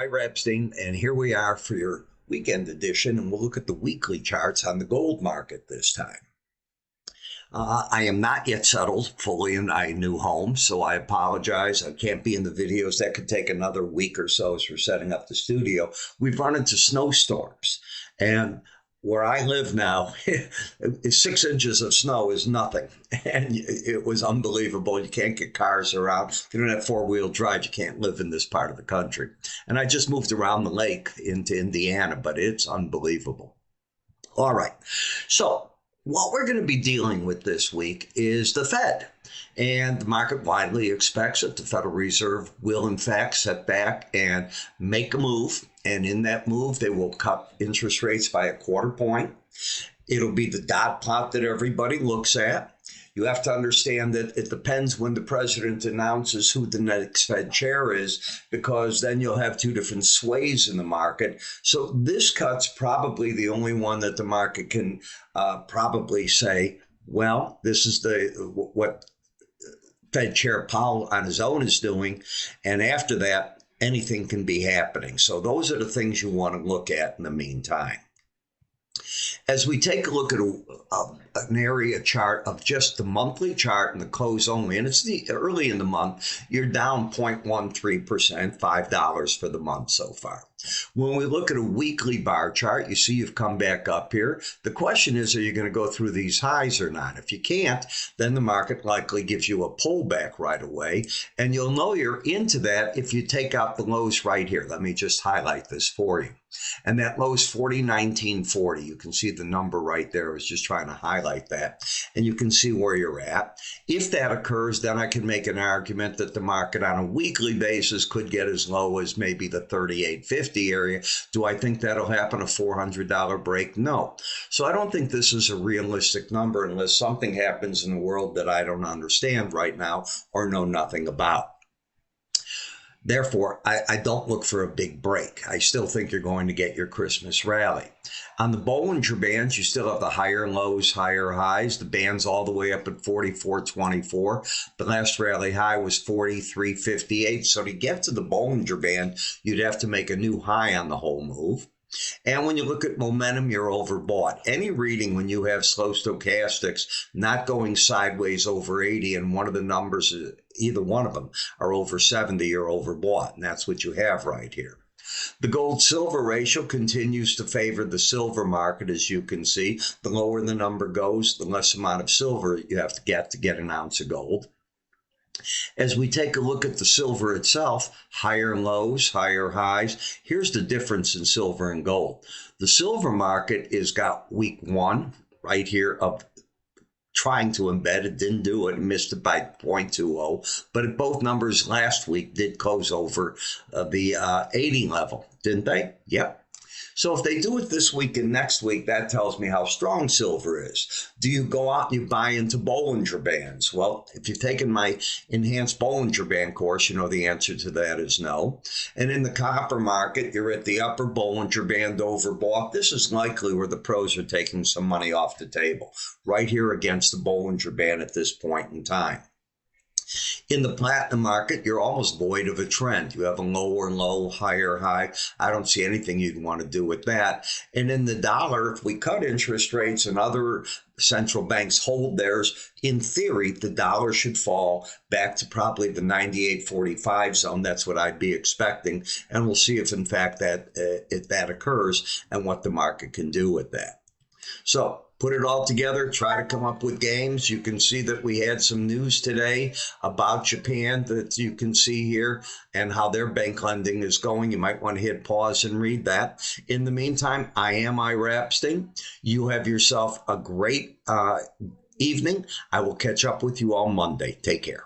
Ira Epstein, and here we are for your weekend edition, and we'll look at the weekly charts on the gold market this time. I am not yet settled fully in my new home, so I apologize. I can't be in the videos. That could take another week or so as we're setting up the studio. We've run into snowstorms, and where I live now, 6 inches of snow is nothing. And it was unbelievable. You can't get cars around. If you don't have four-wheel drive, you can't live in this part of the country. And I just moved around the lake into Indiana, but it's unbelievable. All right. So what we're going to be dealing with this week is the Fed. And the market widely expects that the Federal Reserve will, in fact, set back and make a move. And in that move, they will cut interest rates by a quarter point. It'll be the dot plot that everybody looks at. You have to understand that it depends when the president announces who the next Fed chair is, because then you'll have two different sways in the market. So this cut's probably the only one that the market can probably say, well, this is what Fed Chair Powell on his own is doing. And after that, anything can be happening. So those are the things you want to look at in the meantime. As we take a look at an area chart of just the monthly chart and the close only, and it's early in the month, you're down 0.13%, $5 for the month so far. When we look at a weekly bar chart, you see you've come back up here. The question is, are you going to go through these highs or not? If you can't, then the market likely gives you a pullback right away. And you'll know you're into that if you take out the lows right here. Let me just highlight this for you. And that low is 40.1940. You can see the number right there. I was just trying to highlight that. And you can see where you're at. If that occurs, then I can make an argument that the market on a weekly basis could get as low as maybe the 38.50 area. Do I think that'll happen, a $400 break? No. So I don't think this is a realistic number unless something happens in the world that I don't understand right now or know nothing about. Therefore, I don't look for a big break. I still think you're going to get your Christmas rally. On the Bollinger Bands, you still have the higher lows, higher highs. The band's all the way up at 44.24. The last rally high was 43.58. So to get to the Bollinger Band, you'd have to make a new high on the whole move. And when you look at momentum, you're overbought. Any reading when you have slow stochastics not going sideways over 80 and one of the numbers, either one of them, are over 70, you're overbought. And that's what you have right here. The gold-silver ratio continues to favor the silver market, as you can see. The lower the number goes, the less amount of silver you have to get an ounce of gold. As we take a look at the silver itself, higher lows, higher highs. Here's the difference in silver and gold. The silver market has got week one right here of trying to embed. It didn't do it, missed it by 0.20, but both numbers last week did close over the 80 level, didn't they? Yep. So if they do it this week and next week, that tells me how strong silver is. Do you go out and you buy into Bollinger Bands? Well, if you've taken my enhanced Bollinger Band course, you know the answer to that is no. And in the copper market, you're at the upper Bollinger Band overbought. This is likely where the pros are taking some money off the table, right here against the Bollinger Band at this point in time. In the platinum market, you're almost void of a trend. You have a lower low, higher high. I don't see anything you'd want to do with that. And in the dollar, if we cut interest rates and other central banks hold theirs, in theory, the dollar should fall back to probably the 98.45 zone. That's what I'd be expecting. And we'll see if, in fact, if that occurs and what the market can do with that. So put it all together, try to come up with games. You can see that we had some news today about Japan that you can see here and how their bank lending is going. You might want to hit pause and read that. In the meantime, I am Ira Epstein. You have yourself a great evening. I will catch up with you all Monday. Take care.